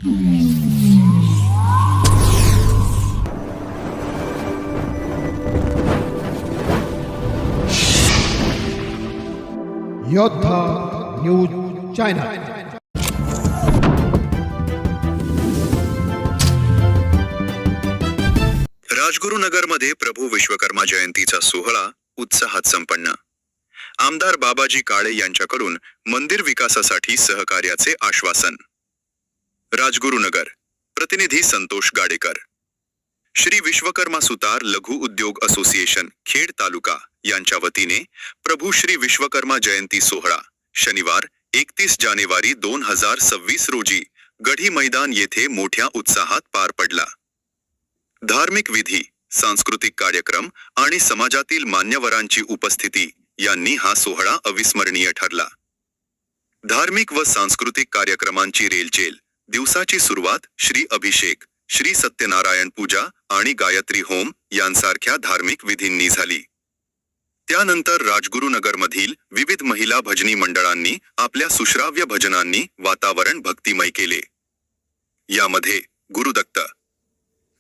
योद्धा news channel. राजगुरुनगरमध्ये प्रभू विश्वकर्मा जयंतीचा सोहळा उत्साहात संपन्न। आमदार बाबाजी काळे यांच्याकडून मंदिर विकासासाठी सहकार्याचे आश्वासन। राजगुरुनगर, प्रतिनिधी संतोष गाडेकर। श्री विश्वकर्मा सुतार लघु उद्योग असोसिएशन खेड तालुका यांच्या वतीने प्रभू श्री विश्वकर्मा जयंती सोहळा शनिवार 31 जानेवारी 2026 रोजी गढी मैदान येथे मोठ्या उत्साहात पार पडला। धार्मिक विधी, सांस्कृतिक कार्यक्रम आणि समाजातील मान्यवरांची उपस्थिती यांनी हा सोहळा अविस्मरणीय ठरला। धार्मिक व सांस्कृतिक कार्यक्रमांची रेलचेल, दिवसाची सुरुवात श्री अभिषेक, श्री सत्यनारायण पूजा आणि गायत्री होम यांसारख्या धार्मिक विधींनी झाली। त्यानंतर राजगुरुनगरमधील विविध महिला भजनी मंडळांनी आपल्या सुश्राव्य भजनांनी वातावरण भक्तिमय केले। यामध्ये गुरुदत्त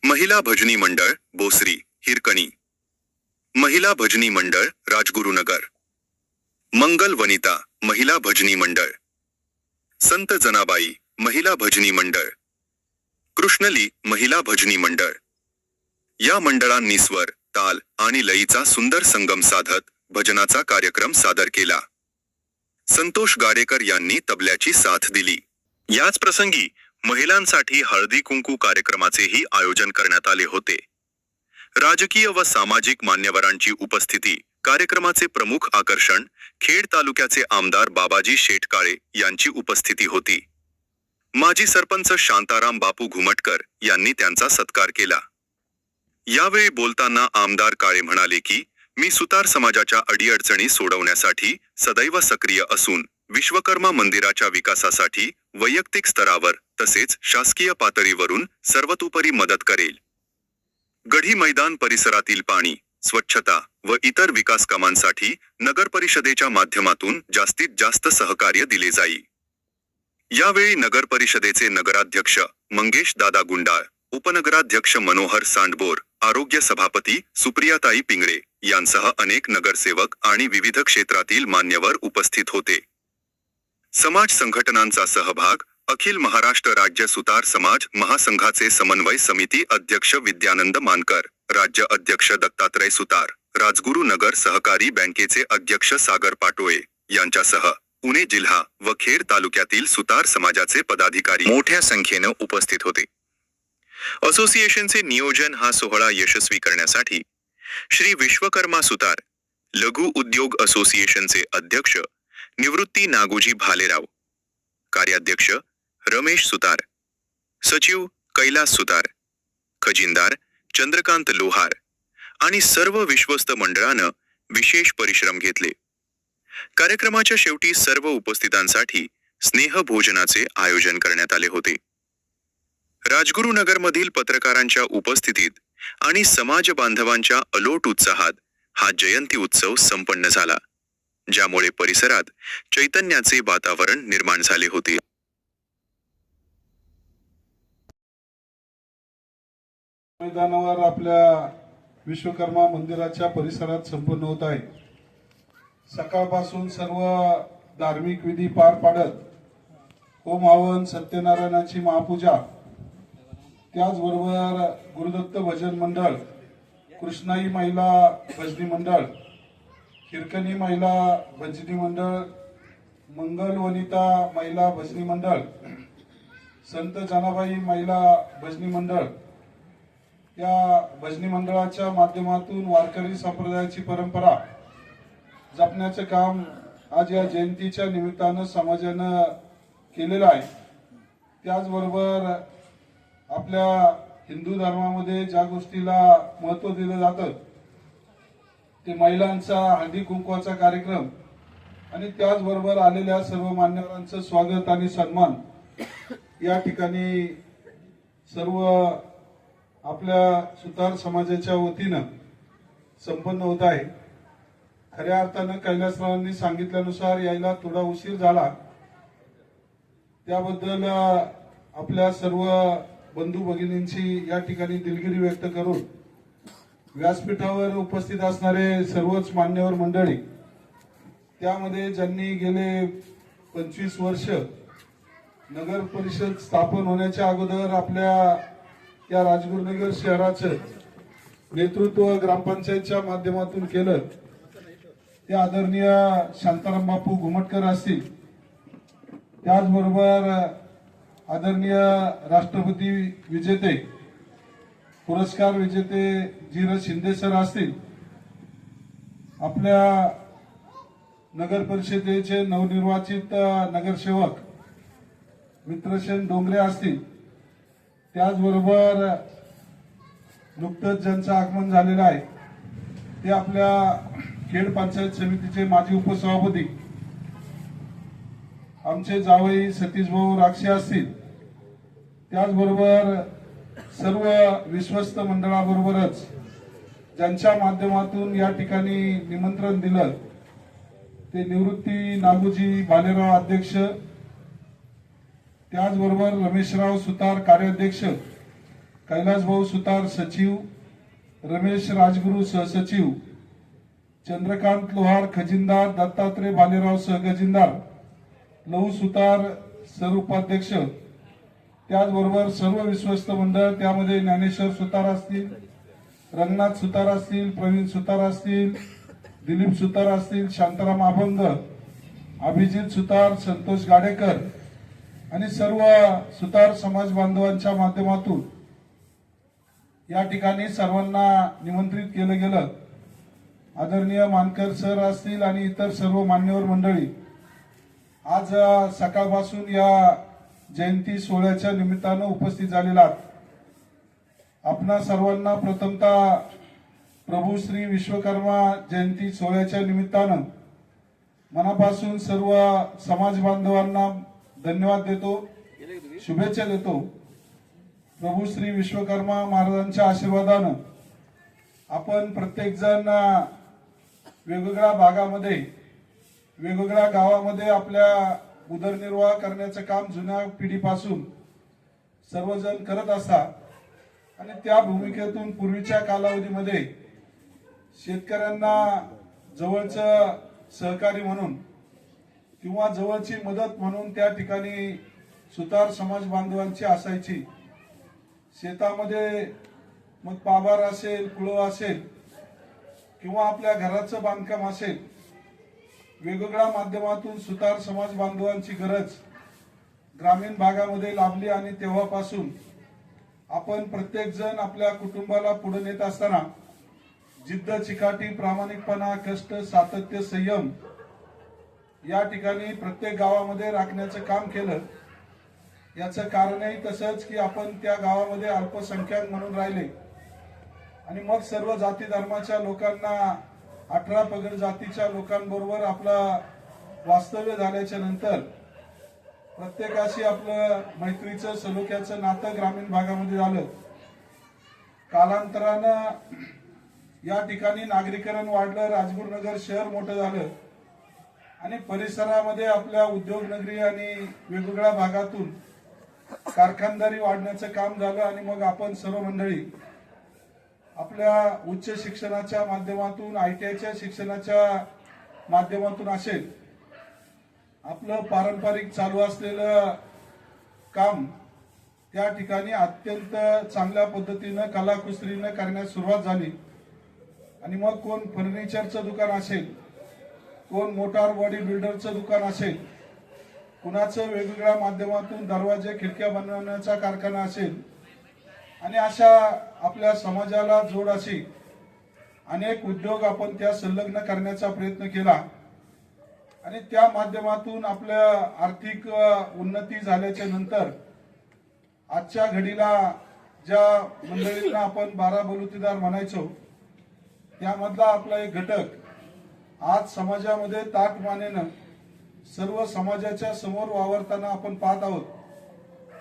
महिला भजनी मंडळ बोसरी हिरकणी, महिला भजनी मंडळ राजगुरुनगर, मंगल वनिता महिला भजनी मंडळ, संत जनाबाई महिला भजनी मंडळ, कृष्णली महिला भजनी मंडळ या मंडळांनी स्वर, ताल आणि लयीचा सुंदर संगम साधत भजनाचा कार्यक्रम सादर केला। संतोष गाडेकर यांनी तबल्याची साथ दिली। याच प्रसंगी महिलांसाठी हळदी कुंकू कार्यक्रमाचेही आयोजन करण्यात आले होते। राजकीय व सामाजिक मान्यवरांची उपस्थिती कार्यक्रमाचे प्रमुख आकर्षण खेड तालुक्याचे आमदार बाबाजी शेटकाळे यांची उपस्थिती होती। माजी सरपंच शांताराम बापू घुमटकर यांनी त्यांचा सत्कार केला। यावेळी बोलताना आमदार काळे म्हणाले की मी सुतार समाजाच्या अडीअडचणी सोडवण्यासाठी सदैव सक्रिय असून विश्वकर्मा मंदिराच्या विकासासाठी वैयक्तिक स्तरावर तसेच शासकीय पातळीवरून सर्वतोपरी मदत करेल। गढी मैदान परिसरातील पाणी, स्वच्छता व इतर विकास कामांसाठी नगर परिषदेच्या माध्यमातून जास्तीत जास्त सहकार्य दिले जाईल। यावेळी नगर परिषदेचे नगराध्यक्ष मंगेश दादा गुंडाळ, उपनगराध्यक्ष मनोहर सांडबोर, आरोग्य सभापती सुप्रियाताई पिंगळे यांसह अनेक नगरसेवक आणि विविध क्षेत्रातील मान्यवर उपस्थित होते। समाज संघटनांचा सहभाग अखिल महाराष्ट्र राज्य सुतार समाज महासंघाचे समन्वय समिती अध्यक्ष विद्यानंद मानकर, राज्य अध्यक्ष दत्तात्रय सुतार, राजगुरुनगर सहकारी बँकेचे अध्यक्ष सागर पाटोळे यांच्यासह पुणे जिल्हा व खेड तालुक्यातील सुतार समाजाचे पदाधिकारी मोठ्या संख्येने उपस्थित होते। असोसिएशनचे नियोजन हा सोहळा यशस्वी करण्यासाठी श्री विश्वकर्मा सुतार लघु उद्योग असोसिएशनचे अध्यक्ष निवृत्ती नागोजी भालेराव, कार्याध्यक्ष रमेश सुतार, सचिव कैलास सुतार, खजिनदार चंद्रकांत लोहार आणि सर्व विश्वस्त मंडळानं विशेष परिश्रम घेतले। कार्यक्रमाच्या शेवटी सर्व उपस्थितांसाठी स्नेहभोजनाचे आयोजन करण्यात आले होते। राजगुरुनगरमधील पत्रकारांच्या उपस्थितीत आणि समाज बांधवांच्या अलोट उत्साहात हा जयंती उत्सव संपन्न झाला, ज्यामुळे परिसरात चैतन्याचे वातावरण निर्माण झाले होते। मैदानावर आपल्या विश्वकर्मा मंदिराच्या परिसरात संपन्न होत आहे। सकाळपासून सर्व धार्मिक विधी पार पाडत होम हवन, सत्यनारायणाची महापूजा, त्याचबरोबर गुरुदत्त भजन मंडळ, कृष्णाई महिला भजनी मंडळ, हिरकणी महिला भजनी मंडळ, मंगल वनिता महिला भजनी मंडळ, संत जनाबाई महिला भजनी मंडळ या भजनी मंडळाच्या माध्यमातून वारकरी संप्रदायाची परंपरा जपण्याचे काम आज या जयंतीच्या निमित्तानं समाजानं केलेलं आहे। त्याचबरोबर आपल्या हिंदू धर्मामध्ये ज्या गोष्टीला महत्त्व दिलं जातं ते महिलांचा हळदी कुंकवाचा कार्यक्रम आणि त्याचबरोबर आलेल्या सर्व मान्यवरांचं स्वागत आणि सन्मान या ठिकाणी सर्व आपल्या सुतार समाजाच्या वतीनं संपन्न होत आहे। खऱ्या अर्थानं कैलासरावांनी सांगितल्यानुसार यायला थोडा उशीर झाला, त्याबद्दल आपल्या सर्व बंधू भगिनींची या ठिकाणी दिलगिरी व्यक्त करून व्यासपीठावर उपस्थित असणारे सर्वच मान्यवर मंडळी, त्यामध्ये ज्यांनी गेले 25 वर्ष नगर परिषद स्थापन होण्याच्या अगोदर आपल्या या राजगुरुनगर शहराचं नेतृत्व ग्रामपंचायतच्या माध्यमातून केलं, ते आदरणीय शांताराम बापू घुमटकर असतील, त्याचबरोबर आदरणीय राष्ट्रपती विजेते पुरस्कार विजेते धीरज शिंदे सर असतील, आपल्या नगर परिषदेचे नवनिर्वाचित नगरसेवक मित्रसेन डोंगरे असतील, त्याचबरोबर नुकतंच ज्यांचं आगमन झालेलं आहे ते आपल्या खेड पंचायत समितीचे माजी उपसभापती आमचे जावई सतीश भाऊ राक्षे असतील, त्याचबरोबर सर्व विश्वस्त मंडळाबरोबरच ज्यांच्या माध्यमातून या ठिकाणी निमंत्रण दिलं ते निवृत्ती नागूजी भालेराव अध्यक्ष, त्याचबरोबर रमेशराव सुतार कार्याध्यक्ष, कैलासभाऊ सुतार सचिव, रमेश राजगुरू सहसचिव, चंद्रकांत लोहार खजिनदार, दत्तात्रय भालेराव सहखजिनदार, लहू सुतार सहउपाध्यक्ष, त्याचबरोबर सर्व विश्वस्त मंडळ, त्यामध्ये ज्ञानेश्वर सुतार असतील, रंगनाथ सुतार असतील, प्रवीण सुतार असतील, दिलीप सुतार असतील, शांताराम अभंग, अभिजित सुतार, संतोष गाडेकर आणि सर्व सुतार समाज बांधवांच्या माध्यमातून या ठिकाणी सर्वांना निमंत्रित केलं गेलं. आदरणीय मानकर सर असतील आणि इतर सर्व मान्यवर मंडळी आज सकाळपासून या जयंती सोहळ्याच्या निमित्तानं उपस्थित झालेला आहात. आपणा सर्वांना प्रथमतः प्रभू श्री विश्वकर्मा जयंती सोहळ्याच्या निमित्तानं मनापासून सर्व समाज बांधवांना धन्यवाद देतो, शुभेच्छा देतो. प्रभू श्री विश्वकर्मा महाराजांच्या आशीर्वादानं आपण प्रत्येक जण वेगवेगळ्या भागामध्ये वेगवेगळ्या गावामध्ये आपल्या उदरनिर्वाह करण्याचं काम जुन्या पिढीपासून सर्वजण करत असतात आणि त्या भूमिकेतून पूर्वीच्या कालावधीमध्ये शेतकऱ्यांना जवळचं सहकारी म्हणून किंवा जवळची मदत म्हणून त्या ठिकाणी सुतार समाज बांधवांची असायची. शेतामध्ये मग पाभार असेल, कुळव असेल किंवा आपल्या घराचं बांधकाम असेल, वेगवेगळ्या माध्यमातून सुतार समाज बांधवांची गरज ग्रामीण भागामध्ये लाभली आणि तेव्हापासून आपण प्रत्येक जण आपल्या कुटुंबाला पुढे नेत असताना जिद्द, चिकाटी, प्रामाणिकपणा, कष्ट, सातत्य, संयम या ठिकाणी प्रत्येक गावामध्ये राखण्याचं काम केलं. याचं कारणही तसंच की आपण त्या गावामध्ये अल्पसंख्याक म्हणून राहिले आणि मग सर्व जाती धर्माच्या लोकांना 18 पगड जातीच्या लोकांबरोबर आपलं वास्तव्य झाल्याच्या नंतर प्रत्येकाशी आपलं मैत्रीचं सलोख्याचं नातं ग्रामीण भागामध्ये झालं. कालांतरानं या ठिकाणी नागरीकरण वाढलं, राजगुरुनगर शहर मोठं झालं आणि परिसरामध्ये आपल्या उद्योगनगरी आणि वेगवेगळ्या भागातून कारखानदारी वाढण्याचं काम झालं आणि मग आपण सर्व मंडळी आपल्या उच्च शिक्षणाच्या माध्यमातून, ITIच्या शिक्षणाच्या माध्यमातून असेल, आपलं पारंपरिक चालू असलेलं काम त्या ठिकाणी अत्यंत चांगल्या पद्धतीनं कलाकुसरीनं करण्यास सुरुवात झाली. आणि मग कोण फर्निचरचं दुकान असेल, कोण मोटार बॉडी बिल्डरचं दुकान असेल, कुणाचं वेगवेगळ्या माध्यमातून दरवाजे खिडक्या बनवण्याचा कारखाना असेल आणि अशा आपल्या समाजाला जोड अशी अनेक उद्योग आपण त्या संलग्न करण्याचा प्रयत्न केला आणि त्या माध्यमातून आपल्या आर्थिक उन्नती झाल्याच्या नंतर आजच्या घडीला ज्या मंडळींना आपण 12 बलुतेदार म्हणायचो त्यामधला आपला एक घटक आज समाजामध्ये ताटमानेनं सर्व समाजाच्या समोर वावरताना आपण पाहत आहोत.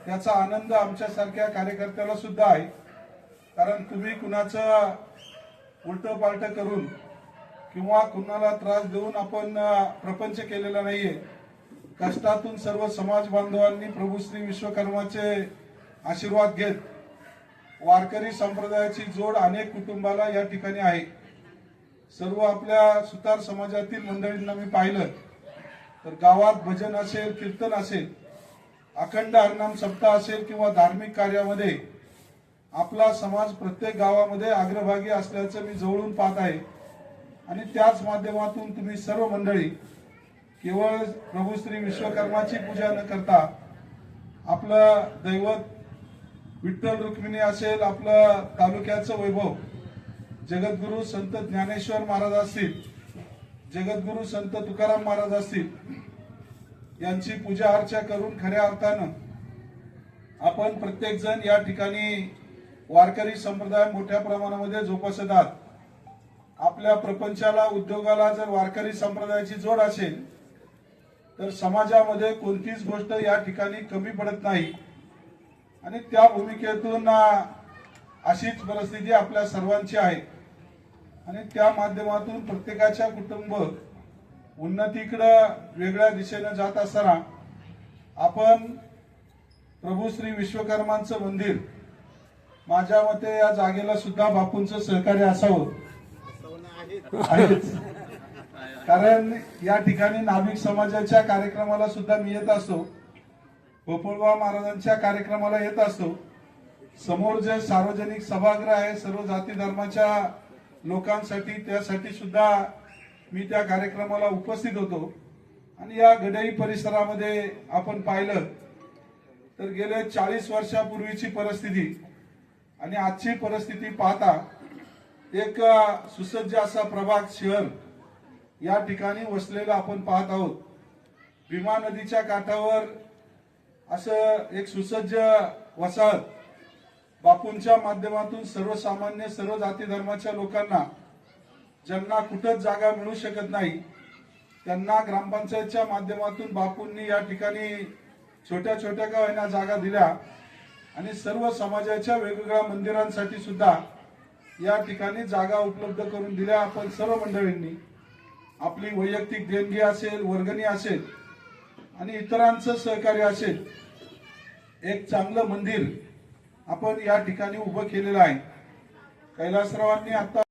त्याचा आनंद आमच्यासारख्या कार्यकर्त्याला सुद्धा आहे, कारण तुम्ही कुणाचं उलट पालट करून किंवा कुणाला त्रास देऊन आपण प्रपंच केलेला नाहीये. कष्टातून सर्व समाज बांधवांनी प्रभू श्री विश्वकर्माचे आशीर्वाद घेत वारकरी संप्रदायाची जोड अनेक कुटुंबाला या ठिकाणी आहे. सर्व आपल्या सुतार समाजातील मंडळींना मी पाहिलं तर गावात भजन असेल, कीर्तन असेल, अखंड हरिनाम सप्ताह असेल किंवा धार्मिक कार्यामध्ये आपला समाज प्रत्येक गावामध्ये अग्रभागी असल्याचं मी जवळून पाहत आहे. आणि त्याच माध्यमातून तुम्ही सर्व मंडळी केवळ प्रभू श्री विश्वकर्माची पूजा न करता आपलं दैवत विठ्ठल रुक्मिणी असेल, आपलं तालुक्याचं वैभव जगद्गुरु संत ज्ञानेश्वर महाराज असतील, जगद्गुरु संत तुकाराम महाराज असतील, यांची पूजा अर्चा करून खऱ्या अर्थानं आपण प्रत्येक जण या ठिकाणी वारकरी संप्रदाय मोठ्या प्रमाणामध्ये जोपासत आहात. आपल्या प्रपंचाला, उद्योगाला जर वारकरी संप्रदायाची जोड असेल तर समाजामध्ये कोणतीच गोष्ट या ठिकाणी कमी पडत नाही. आणि त्या भूमिकेतून अशीच परिस्थिती आपल्या सर्वांची आहे. आणि त्या माध्यमातून प्रत्येकाच्या कुटुंब उन्नतीकडे वेगळ्या दिशेने जात असताना आपण प्रभू श्री विश्वकर्मांचं मंदिर, माझ्या मते या जागेला सुद्धा बापूंचं सहकार्य असावं आहेच. कारण या ठिकाणी नाभिक समाजाच्या कार्यक्रमाला सुद्धा मी येत असतो, गोपाळबा महाराजांच्या कार्यक्रमाला येत असतो. समोर जे सार्वजनिक सभागृह आहे सर्व जाती धर्माच्या लोकांसाठी, त्यासाठी सुद्धा मी त्या कार्यक्रमाला उपस्थित होतो. आणि या गडई परिसरामध्ये आपण पाहिलं तर गेले 40 वर्षापूर्वीची परिस्थिती आणि आजची परिस्थिती पाहता एक सुसज्ज असा प्रभाग शहर या ठिकाणी वसलेला आपण पाहत आहोत. भीमा नदीच्या काठावर असं एक सुसज्ज वसाहत बापूंच्या माध्यमातून सर्वसामान्य सर्व जाती धर्माच्या लोकांना, ज्यांना कुठंच जागा मिळू शकत नाही, त्यांना ग्रामपंचायतच्या माध्यमातून बापूंनी या ठिकाणी छोट्या छोट्या का होईना जागा दिल्या. आणि सर्व समाजाच्या वेगवेगळ्या मंदिरांसाठी सुद्धा या ठिकाणी जागा उपलब्ध करून दिल्या. आपण सर्व मंडळींनी आपली वैयक्तिक देणगी असेल, वर्गणी असेल आणि इतरांचं सहकार्य असेल, एक चांगलं मंदिर आपण या ठिकाणी उभं केलेलं आहे. कैलासरावांनी आता